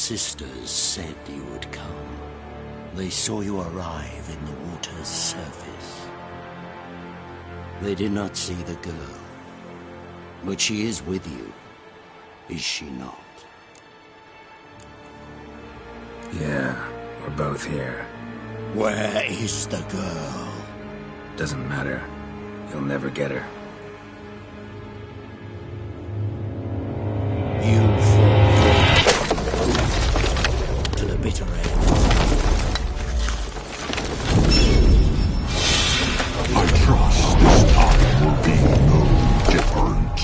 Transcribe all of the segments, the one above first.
sisters said you would come. They saw you arrive in the water's surface. They did not see the girl. But she is with you, is she not? Yeah, we're both here. Where is the girl? Doesn't matter. You'll never get her. You fall to the bitter end. I trust this time will be no different.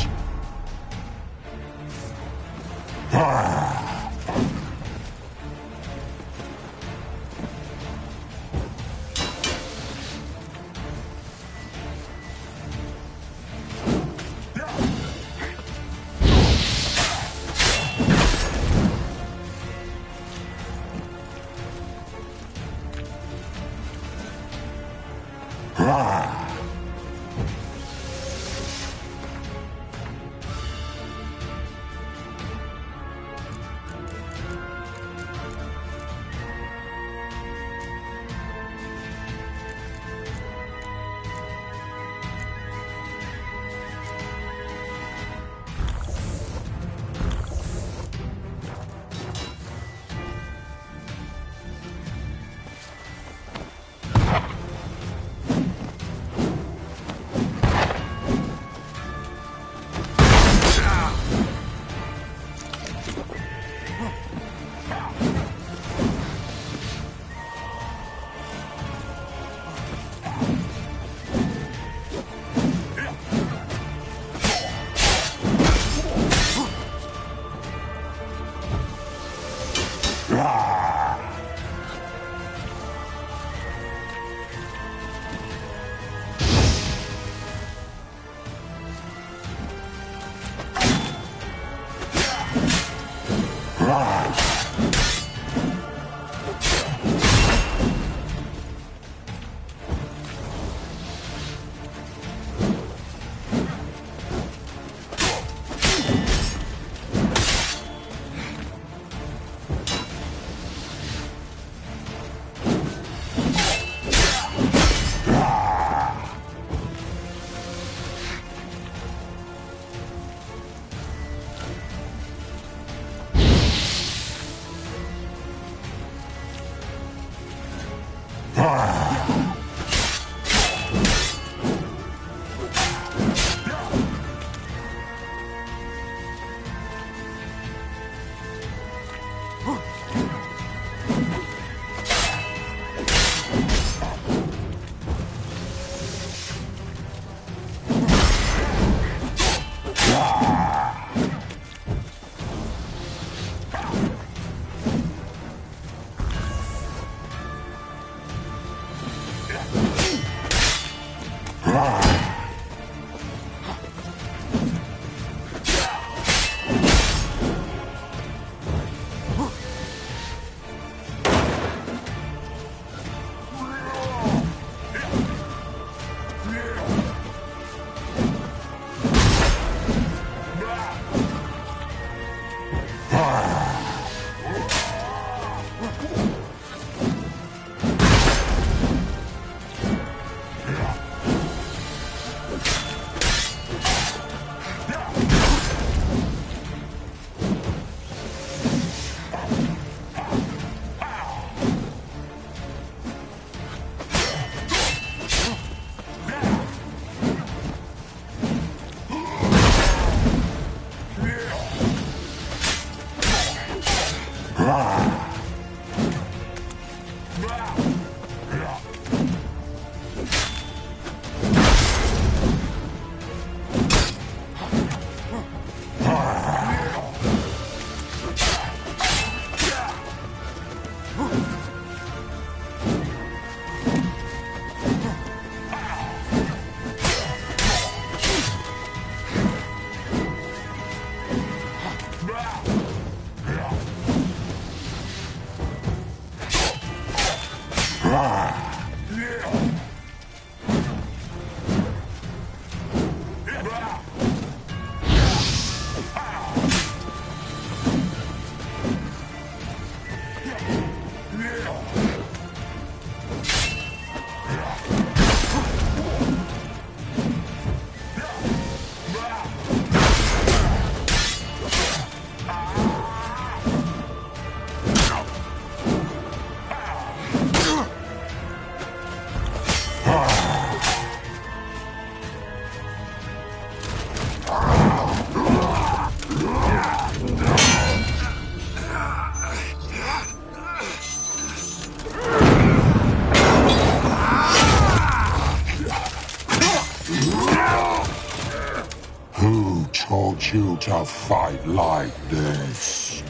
you to fight like this?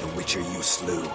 The Witcher you slew.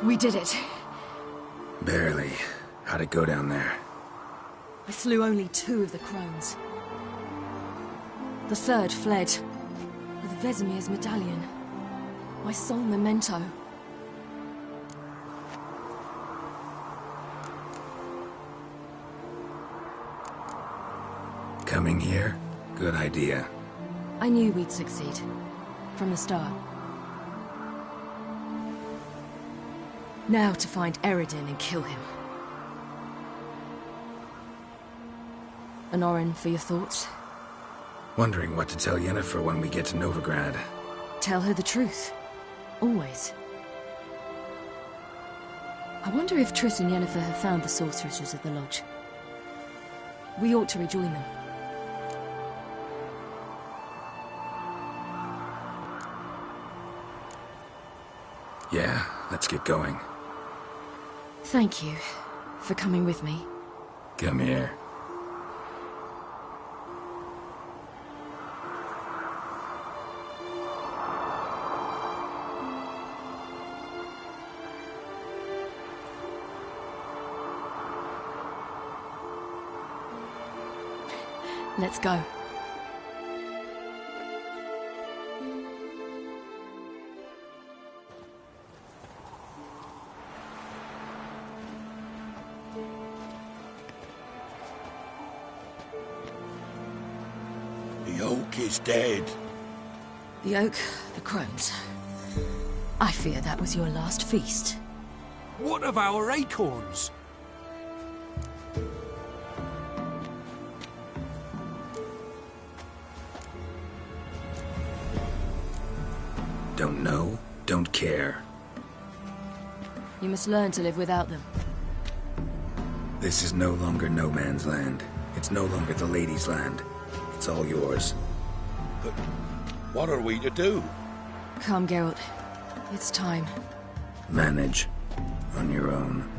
We did it. Barely. How'd it go down there? I slew only 2 of the crones. The 3rd fled with Vesemir's medallion, my sole memento. Coming here? Good idea. I knew we'd succeed. From the start. Now to find Eredin and kill him. Honorin, for your thoughts? Wondering what to tell Yennefer when we get to Novigrad. Tell her the truth. Always. I wonder if Triss and Yennefer have found the sorceresses of the Lodge. We ought to rejoin them. Yeah, let's get going. Thank you for coming with me. Come here. Let's go. The oak is dead. The oak, the crones. I fear that was your last feast. What of our acorns? Don't know, don't care. You must learn to live without them. This is no longer no man's land. It's no longer the lady's land. It's all yours. But what are we to do? Come, Geralt. It's time. Manage. On your own.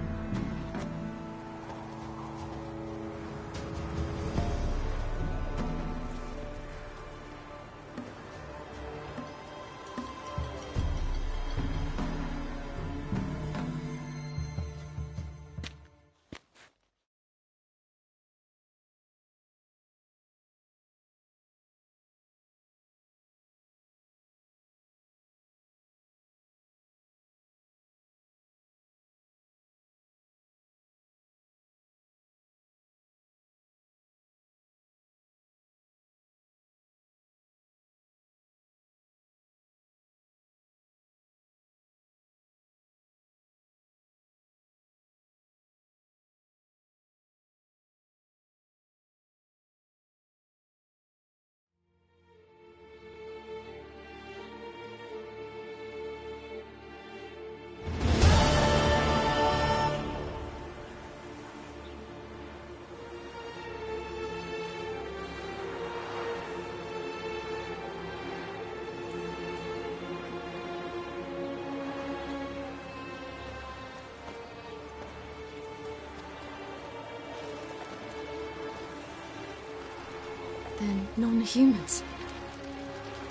Then non-humans.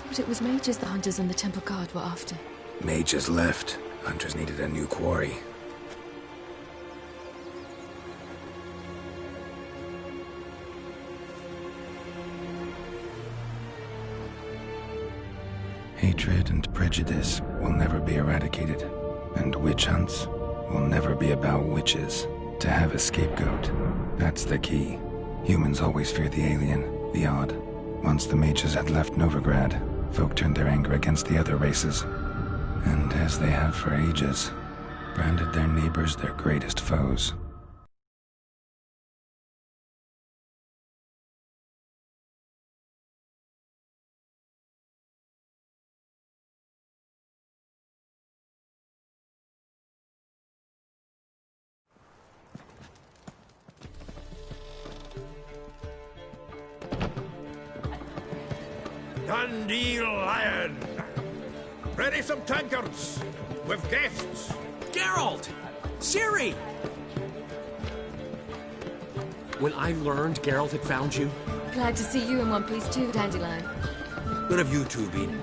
But it was mages the hunters and the temple guard were after. Mages left. Hunters needed a new quarry. Hatred and prejudice will never be eradicated, and witch hunts will never be about witches. To have a scapegoat, that's the key. Humans always fear the alien, the odd. Once the mages had left Novigrad, folk turned their anger against the other races, and as they have for ages, branded their neighbors their greatest foes. Dandelion! Ready some tankards! With guests! Geralt! Ciri! When I learned Geralt had found you, Glad to see you in one piece too, Dandelion. Where have you two been?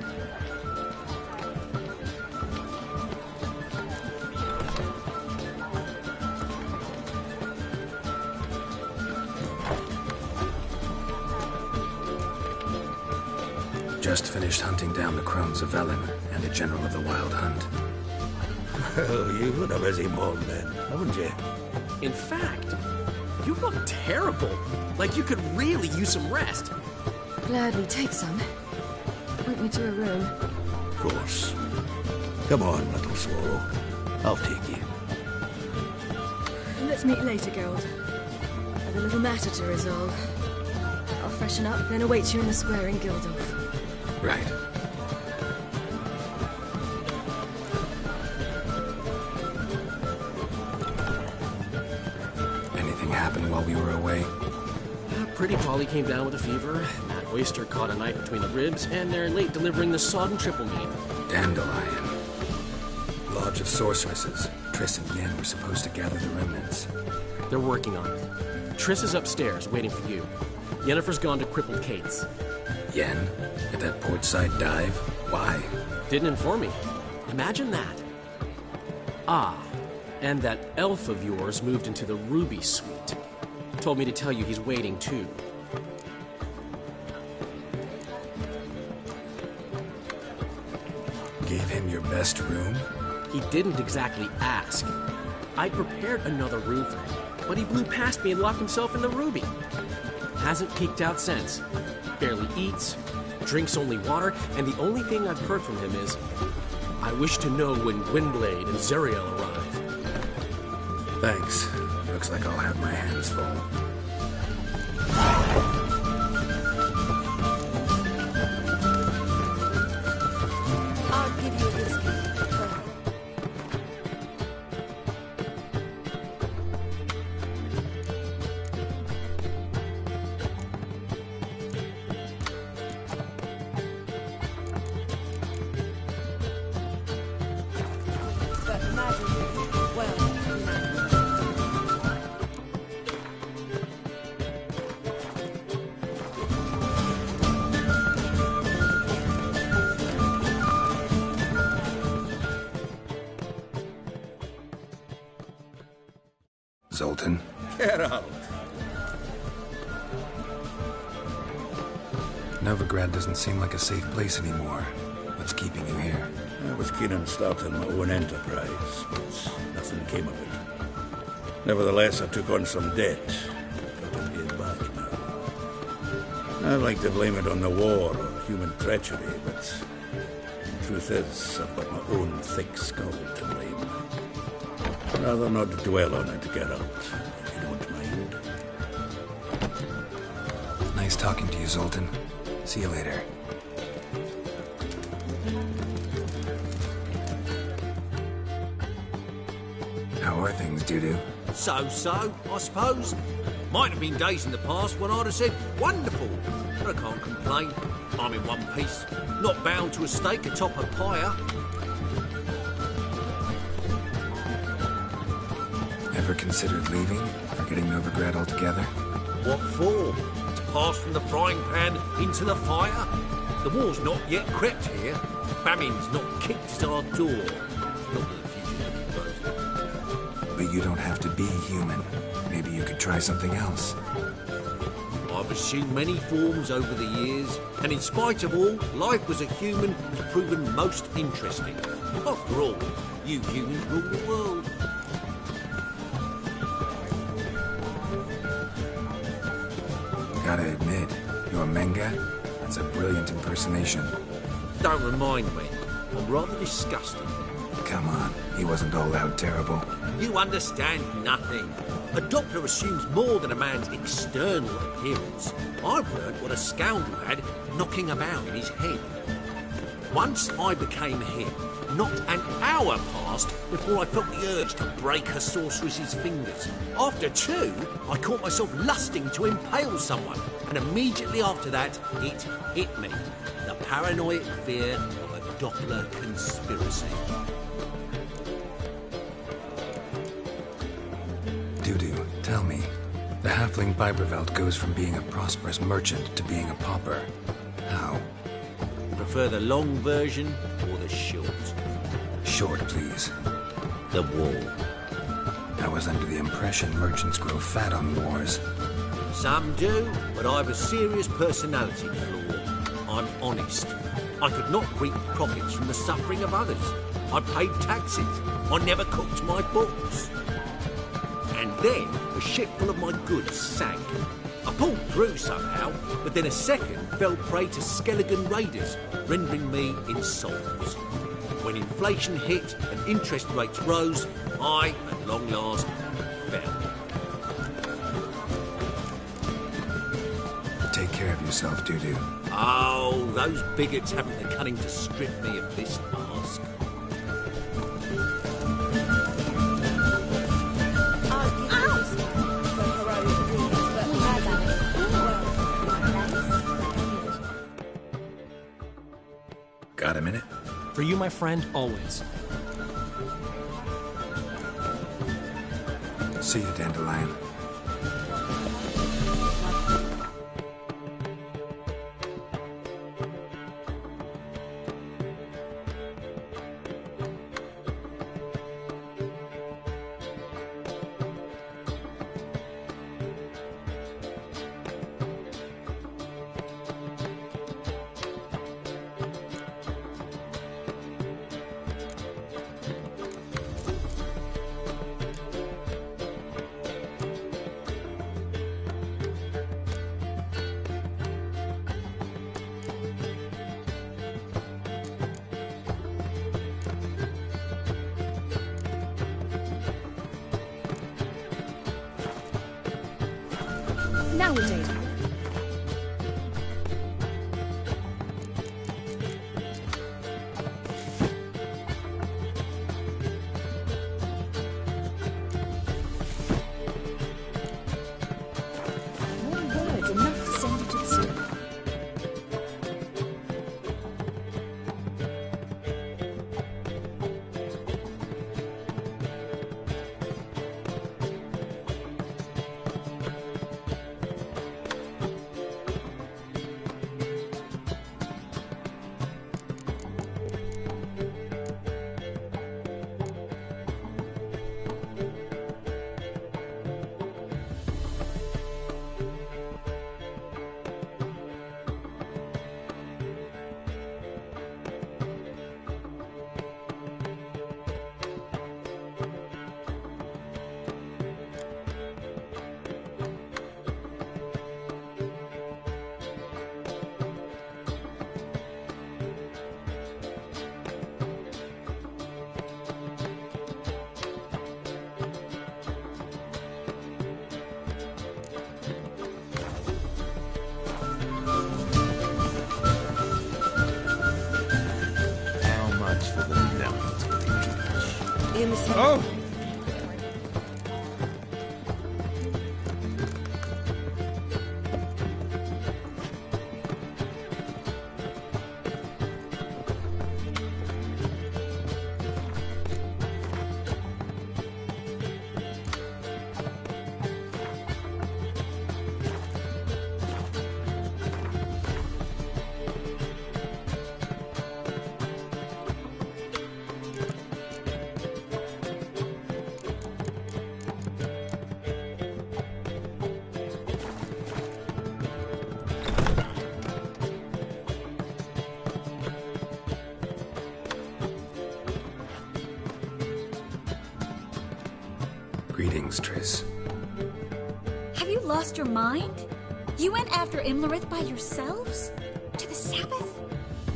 Just finished hunting down the crones of Velen and the general of the Wild Hunt. Well, you've had a busy morning then, haven't you? in fact, you look terrible. Like you could really use some rest. Gladly take some. Point me to a room. Of course. Come on, little swallow. I'll take you. Let's meet later, Geralt. I've a little matter to resolve. I'll freshen up, then await you in the square in Gildorf. Right. Anything happened while we were away? Pretty Polly came down with a fever. That oyster caught a knife between the ribs, and they're late delivering the sodden triple meat. Dandelion. Lodge of Sorceresses. Triss and Yen were supposed to gather the remnants. They're working on it. Triss is upstairs, waiting for you. Yennefer's gone to crippled Kate's. Yen? At that portside dive? Why? Didn't inform me. Imagine that. Ah, and that elf of yours moved into the Ruby Suite. Told me to tell you he's waiting, too. Gave him your best room? He didn't exactly ask. I'd prepared another room for him, but he blew past me and locked himself in the Ruby. Hasn't peeked out since. Barely eats, drinks only water, and the only thing I've heard from him is, I wish to know when Gwynblade and Zariel arrive. Thanks. Looks like I'll have my hands full. I'll give you a whiskey. But imagine, well, Zoltan? Geralt! Novigrad doesn't seem like a safe place anymore. What's keeping you here? I was keen on starting my own enterprise, but nothing came of it. Nevertheless, I took on some debt. Got to pay it back now. I'd like to blame it on the war or human treachery, but the truth is, I've got my own thick skull to blame. I'd rather not dwell on it, Geralt, if you don't mind. Nice talking to you, Zoltan. See you later. How are things, Dudu? So-so, I suppose. Might have been days in the past when I'd have said, wonderful. But I can't complain. I'm in one piece, not bound to a stake atop a pyre. Ever considered leaving? Forgetting Novigrad altogether? What for? To pass from the frying pan into the fire? The war's not yet crept here. Famine's not kicked at our door. Not that the you don't have to be human. Maybe you could try something else. I've assumed many forms over the years, and in spite of all, life as a human has proven most interesting. After all, you humans rule the world. Gotta admit, your Menga? That's a brilliant impersonation. Don't remind me. I'm rather disgusted. Come on, he wasn't all out terrible. You understand nothing. A doctor assumes more than a man's external appearance. I've learned what a scoundrel had knocking about in his head. Once I became him, not an hour passed before I felt the urge to break a sorceress's fingers. After two, I caught myself lusting to impale someone, and immediately after that, it hit me. The paranoid fear of a Doppler conspiracy. Dudu, tell me. The halfling Biberveld goes from being a prosperous merchant to being a pauper. How? Prefer the long version or the short? Short, please. The war. I was under the impression merchants grow fat on wars. Some do, but I have a serious personality flaw. I'm honest. I could not reap profits from the suffering of others. I paid taxes. I never cooked my books. And then a ship full of my goods sank. I pulled through somehow, but then a second fell prey to Skellige raiders, rendering me insolvent. When inflation hit and interest rates rose, I, at long last, fell. Take care of yourself, Dudu. Oh, those bigots haven't the cunning to strip me of this mask. Got a minute? For you, my friend, always. See you, Dandelion. Now we do. One word's enough to send you to the store. Oh! Greetings, Triss. Have you lost your mind? You went after Imlerith by yourselves? To the Sabbath?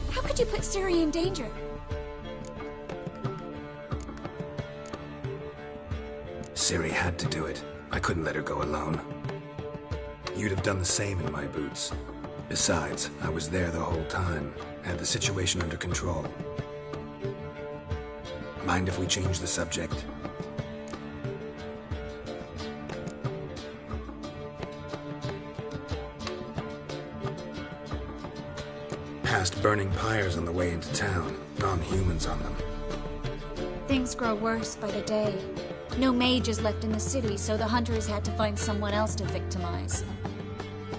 How could you put Ciri in danger? Ciri had to do it. I couldn't let her go alone. You'd have done the same in my boots. Besides, I was there the whole time. Had the situation under control. Mind if we change the subject? Past burning pyres on the way into town. Non-humans on them. Things grow worse by the day. No mages left in the city, so the hunters had to find someone else to victimize.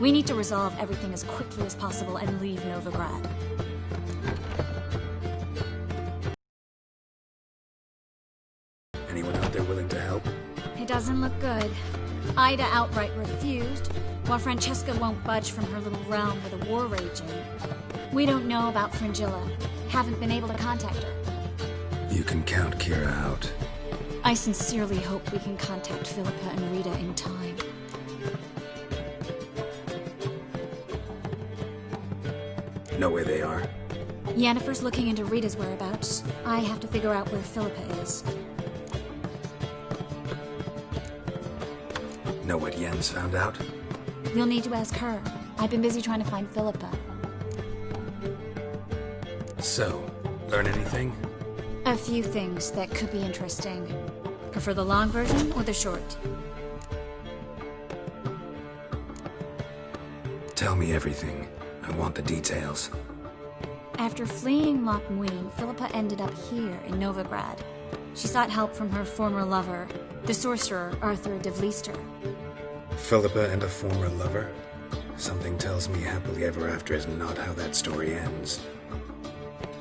We need to resolve everything as quickly as possible and leave Novigrad. Anyone out there willing to help? It doesn't look good. Ida outright refused, while Francesca won't budge from her little realm with a war raging. We don't know about Fringilla. Haven't been able to contact her. You can count Kira out. I sincerely hope we can contact Philippa and Rita in time. Know where they are? Yennefer's looking into Rita's whereabouts. I have to figure out where Philippa is. Know what Yen's found out? You'll need to ask her. I've been busy trying to find Philippa. So, learn anything? A few things that could be interesting. Prefer the long version or the short? Tell me everything. I want the details. After fleeing Loch Muin, Philippa ended up here in Novigrad. She sought help from her former lover, the sorcerer Arthur de Vlister. Philippa and a former lover? Something tells me happily ever after is not how that story ends.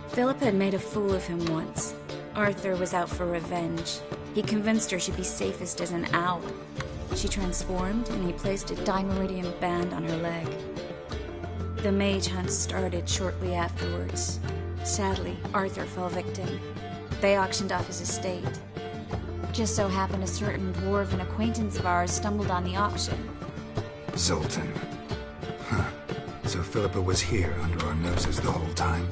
Philippa had made a fool of him once. Arthur was out for revenge. He convinced her she'd be safest as an owl. She transformed, and he placed a Dimeridian band on her leg. The mage hunt started shortly afterwards. Sadly, Arthur fell victim. They auctioned off his estate. Just so happened a certain dwarven acquaintance of ours stumbled on the auction. Zoltan. Huh. So Philippa was here under our noses the whole time?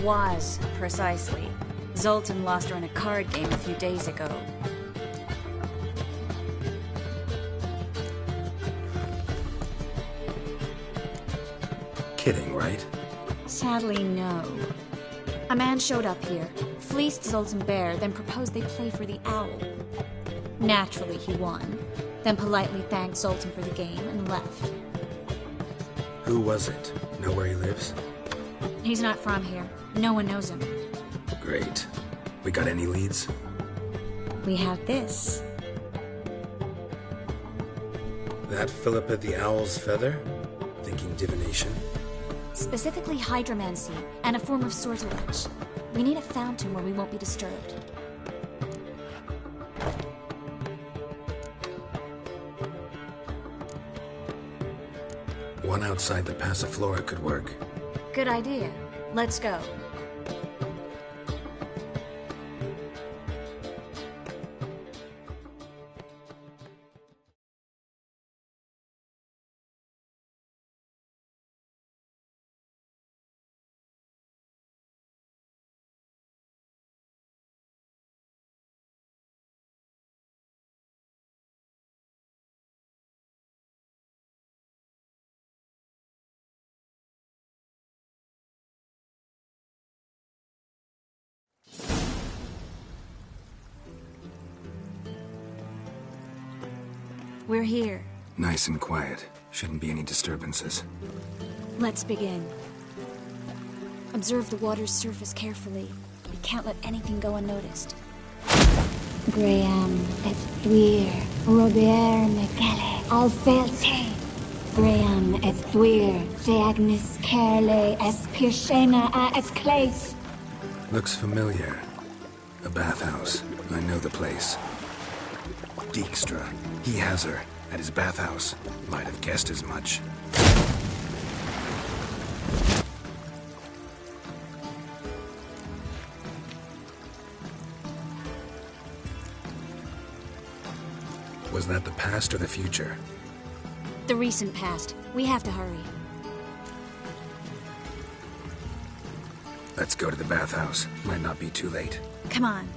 Was, precisely. Zoltan lost her in a card game a few days ago. Kidding, right? Sadly, no. A man showed up here, fleeced Zoltan bare, then proposed they play for the owl. Naturally, he won, then politely thanked Zoltan for the game and left. Who was it? Know where he lives? He's not from here. No one knows him. Great. We got any leads? We have this. That Philippa the Owl's feather? Thinking divination? Specifically hydromancy, and a form of sortilege. We need a fountain where we won't be disturbed. One outside the Passiflora could work. Good idea. Let's go. We're here. Nice and quiet. Shouldn't be any disturbances. Let's begin. Observe the water's surface carefully. We can't let anything go unnoticed. Graham et thuir, Robert Mcgelle, Alfelte. Graham et thuir, Deagnis Kerle, Espirshena a Esclace. Looks familiar. A bathhouse. I know the place. Dijkstra. He has her. At his bathhouse. Might have guessed as much. Was that the past or the future? The recent past. We have to hurry. Let's go to the bathhouse. Might not be too late. Come on.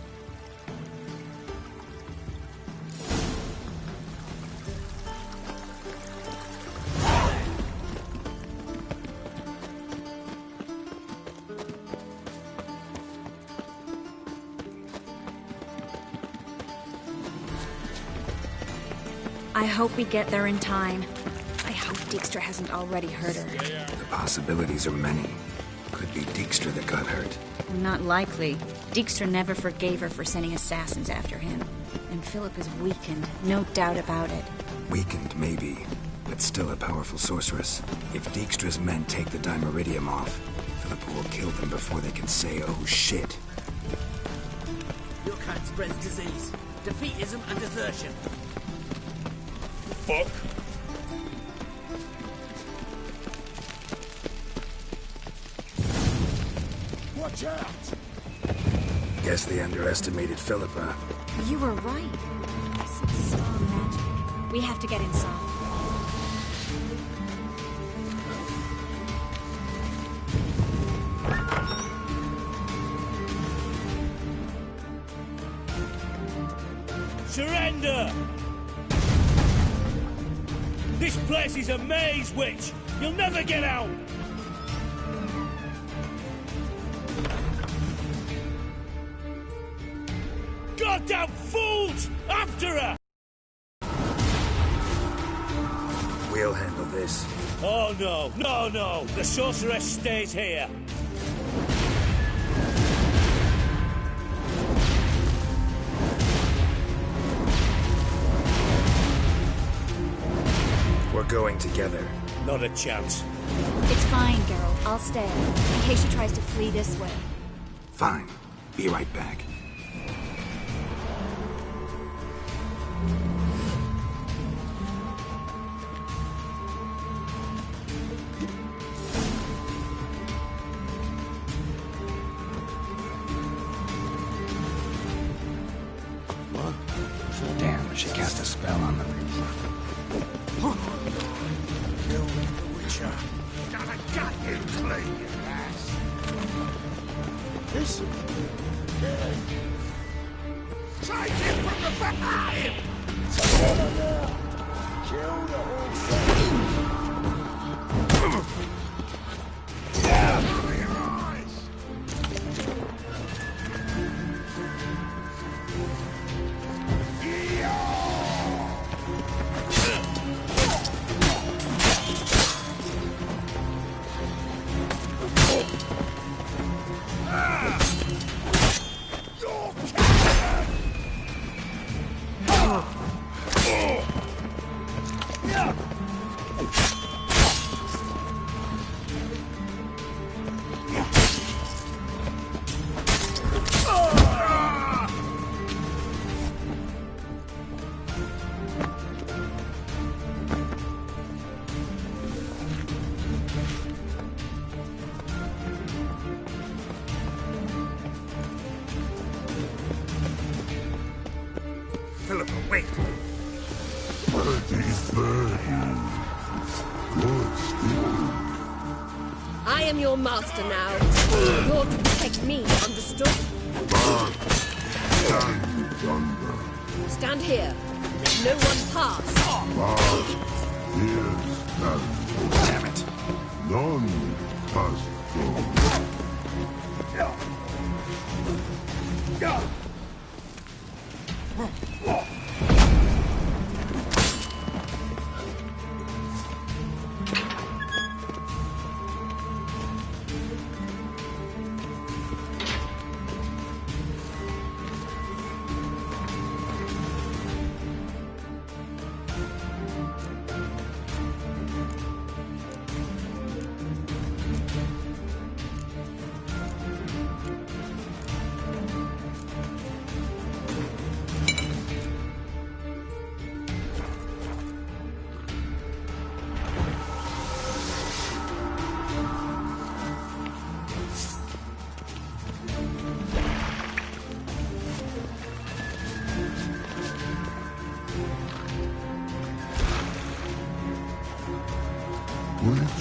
I hope we get there in time. I hope Dijkstra hasn't already hurt her. The possibilities are many. Could be Dijkstra that got hurt. Not likely. Dijkstra never forgave her for sending assassins after him. And Philip is weakened, no doubt about it. Weakened, maybe, but still a powerful sorceress. If Dijkstra's men take the Dimeridium off, Philip will kill them before they can say, oh shit. Your kind spreads disease, defeatism and desertion. Fuck. Watch out! Guess they underestimated Philippa. You were right. Some strong magic. We have to get inside. Surrender! This place is a maze, witch! You'll never get out! Goddamn fools! After her! We'll handle this. Oh no, no, no! The sorceress stays here! We're going together. Not a chance. It's fine, Geralt. I'll stay, in case she tries to flee this way. Fine. Be right back. Damn, she cast a spell on them. Kill the Witcher. Gotta gut him clean, you ass. Listen. Yeah. Take him from the behind! Kill the whole Cover your eyes! Philippa, wait! I am your master now. You're to protect me, understood? Stand here. Let no one pass. Damn it. None has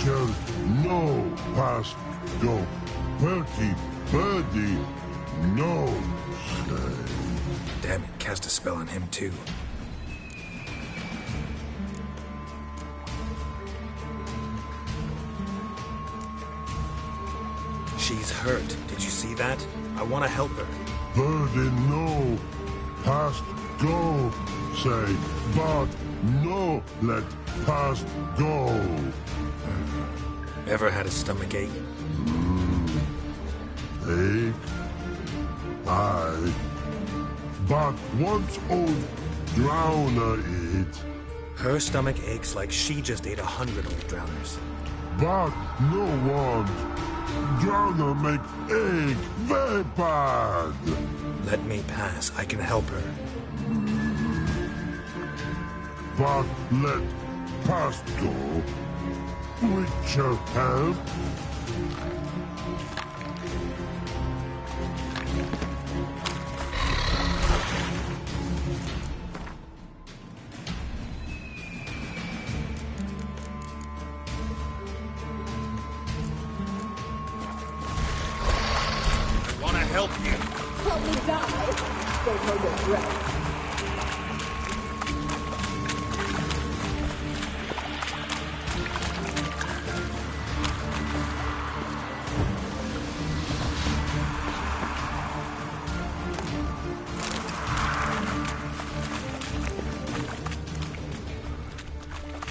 Witcher, no past go. Perky, birdie, no say. Damn it, cast a spell on him too. She's hurt. Did you see that? I want to help her. Birdie, no past go. Say, but no let past go. Ever had a stomach ache? Ache? Aye. But once old drowner eat. Her stomach aches like she just ate 100 old drowners. But no one. Drowner make ache very bad. Let me pass. I can help her. But let past go. Witcher help. Help you. Help me die. Don't hold your breath.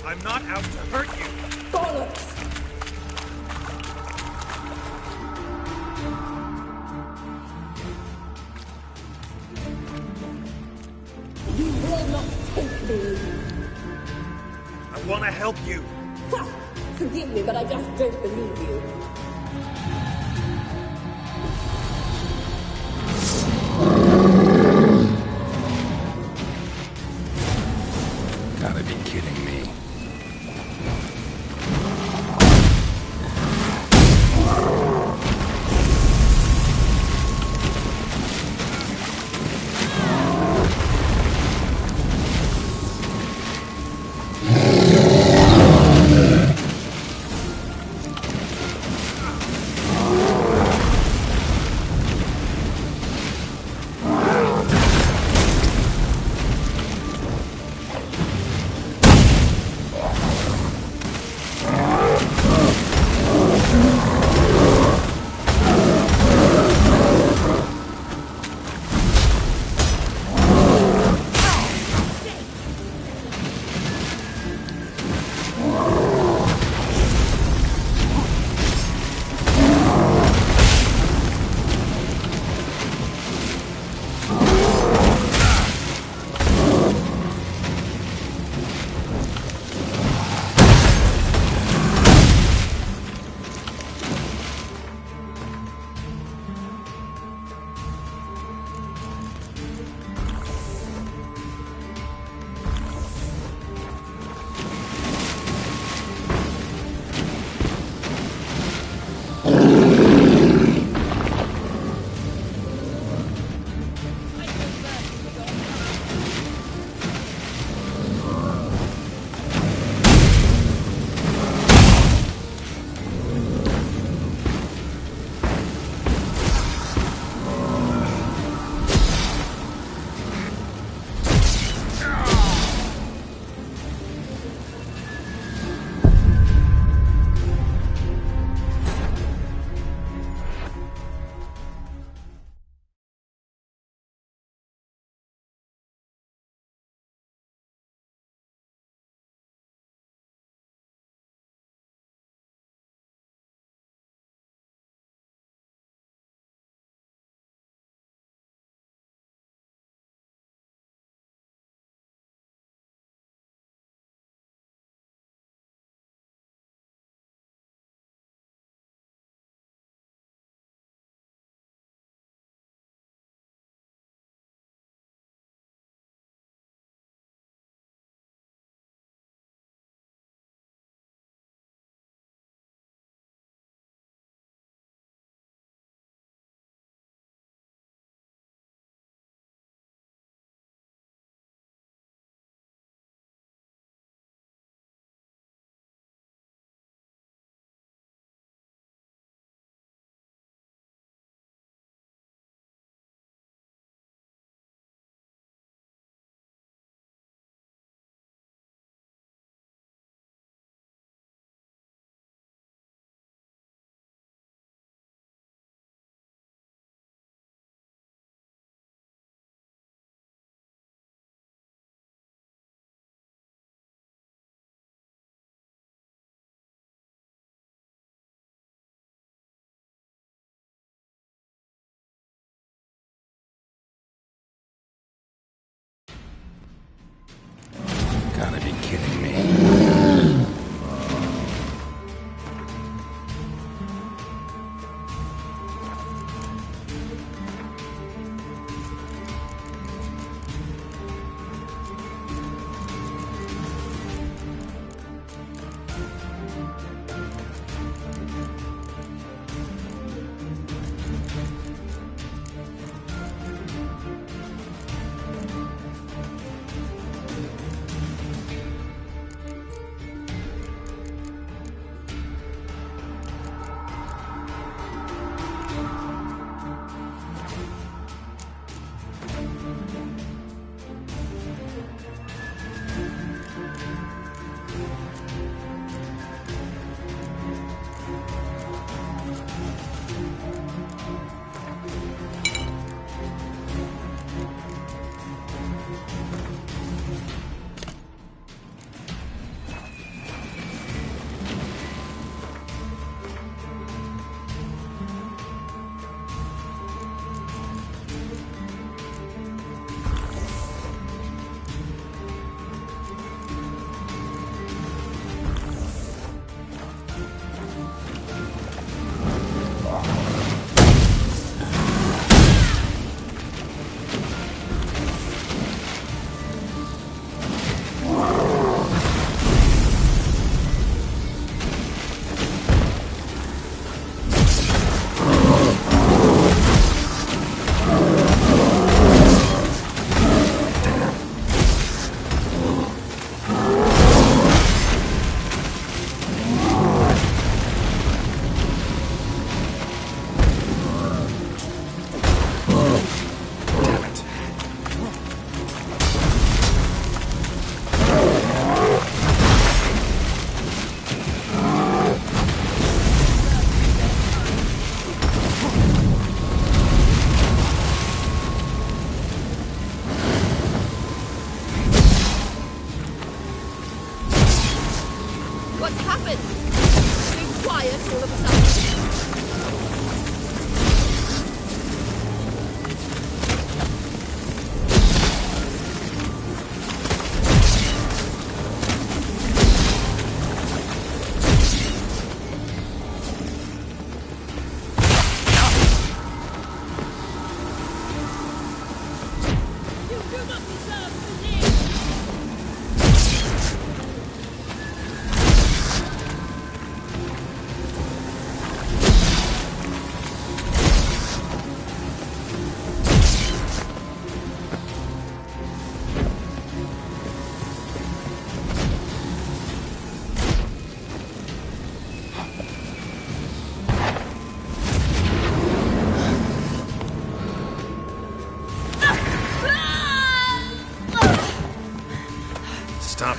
I'm not out to hurt you. Bollocks! You will not take me. I want to help you. Ha! Forgive me, but I just don't believe you. Gotta be kidding me.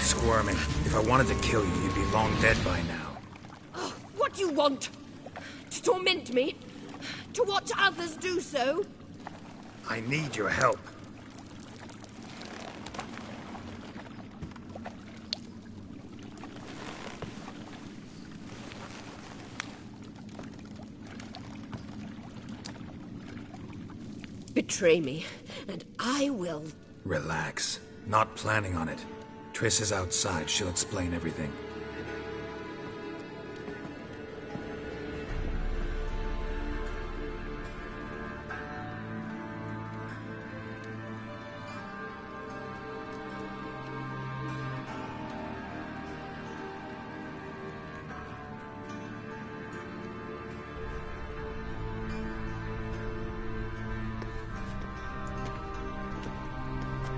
squirming. If I wanted to kill you, you'd be long dead by now. Oh, what do you want? To torment me? To watch others do so? I need your help. Betray me, and I will. Relax. Not planning on it. Triss is outside. She'll explain everything.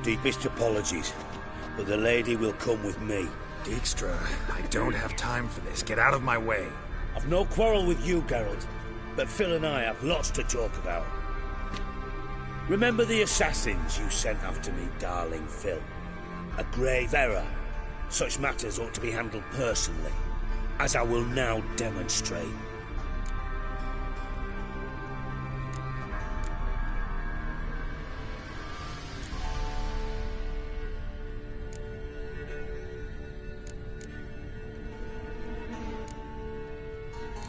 Deepest apologies, but the lady will come with me. Dijkstra, I don't have time for this. Get out of my way. I've no quarrel with you, Geralt, but Phil and I have lots to talk about. Remember the assassins you sent after me, darling Phil? A grave error. Such matters ought to be handled personally, as I will now demonstrate.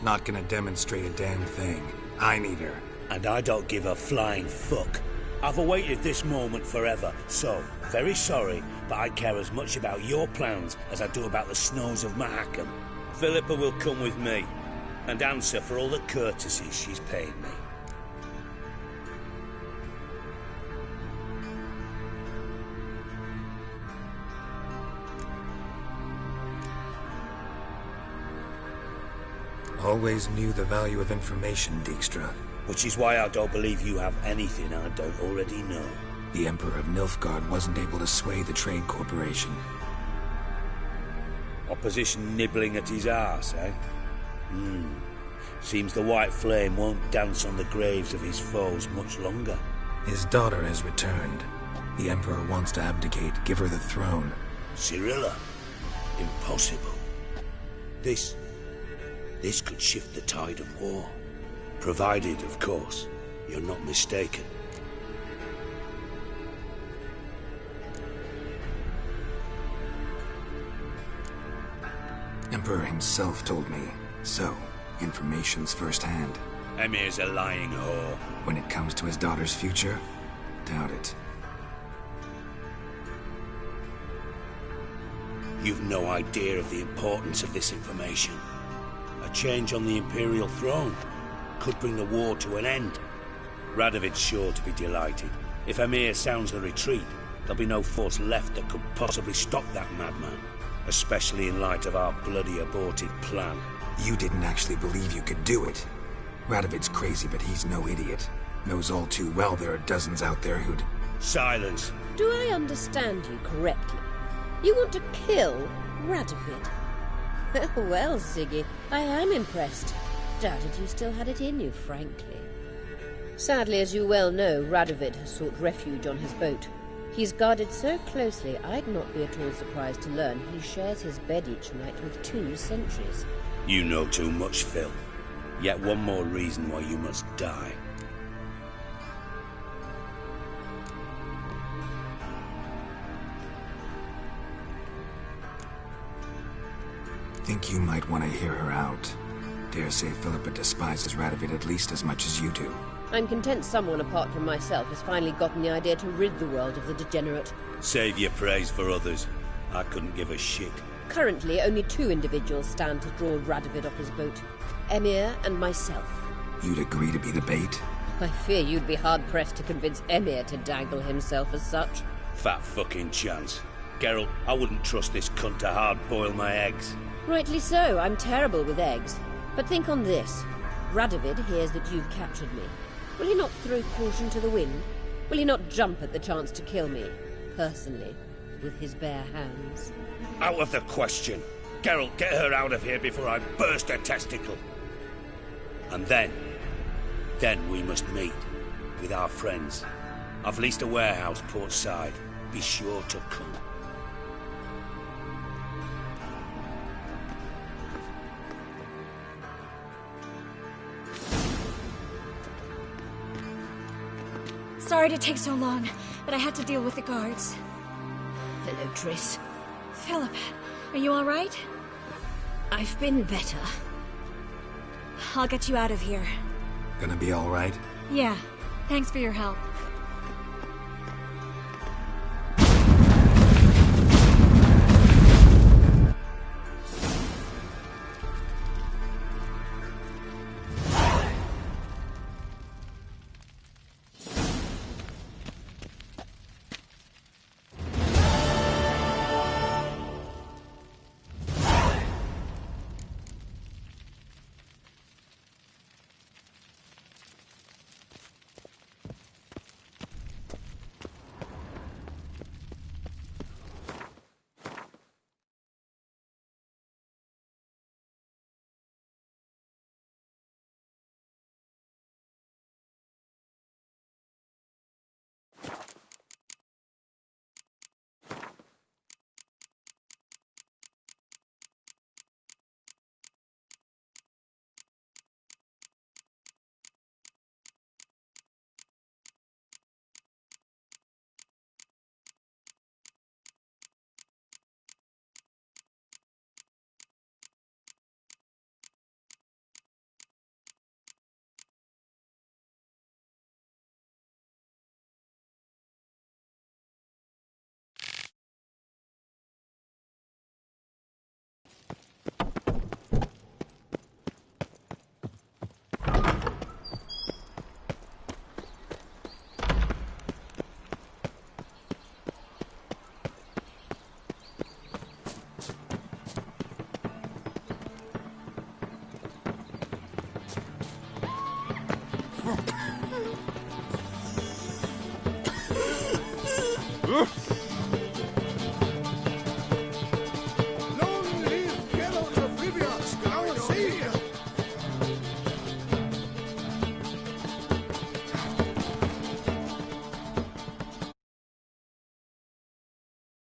Not gonna demonstrate a damn thing. I need her. And I don't give a flying fuck. I've awaited this moment forever, so, very sorry, but I care as much about your plans as I do about the snows of Mahakam. Philippa will come with me, and answer for all the courtesies she's paid me. Always knew the value of information, Dijkstra. Which is why I don't believe you have anything I don't already know. The Emperor of Nilfgaard wasn't able to sway the Trade Corporation. Opposition nibbling at his arse, eh? Seems the White Flame won't dance on the graves of his foes much longer. His daughter has returned. The Emperor wants to abdicate, give her the throne. Cirilla? Impossible. This could shift the tide of war. Provided, of course, you're not mistaken. Emperor himself told me. So, information's firsthand. Emir's a lying whore. When it comes to his daughter's future, doubt it. You've no idea of the importance of this information. A change on the Imperial throne could bring the war to an end. Radovid's sure to be delighted. If Emir sounds the retreat, there'll be no force left that could possibly stop that madman. Especially in light of our bloody aborted plan. You didn't actually believe you could do it. Radovid's crazy, but he's no idiot. Knows all too well there are dozens out there who'd... Silence. Do I understand you correctly? You want to kill Radovid? Well, Siggy, I am impressed. Doubted you still had it in you, frankly. Sadly, as you well know, Radovid has sought refuge on his boat. He's guarded so closely, I'd not be at all surprised to learn he shares his bed each night with 2 sentries. You know too much, Phil. Yet one more reason why you must die. Think you might want to hear her out. Dare say Philippa despises Radovid at least as much as you do. I'm content someone apart from myself has finally gotten the idea to rid the world of the degenerate. Save your praise for others. I couldn't give a shit. Currently, only 2 individuals stand to draw Radovid off his boat. Emir and myself. You'd agree to be the bait? I fear you'd be hard-pressed to convince Emir to dangle himself as such. Fat fucking chance. Geralt, I wouldn't trust this cunt to hard-boil my eggs. Rightly so, I'm terrible with eggs. But think on this. Radovid hears that you've captured me. Will he not throw caution to the wind? Will he not jump at the chance to kill me, personally, with his bare hands? Out of the question. Geralt, get her out of here before I burst her testicle. And then we must meet with our friends. I've leased a warehouse portside. Be sure to come. Sorry to take so long, but I had to deal with the guards. Hello, Triss. Philip, are you alright? I've been better. I'll get you out of here. Gonna be alright? Yeah, thanks for your help.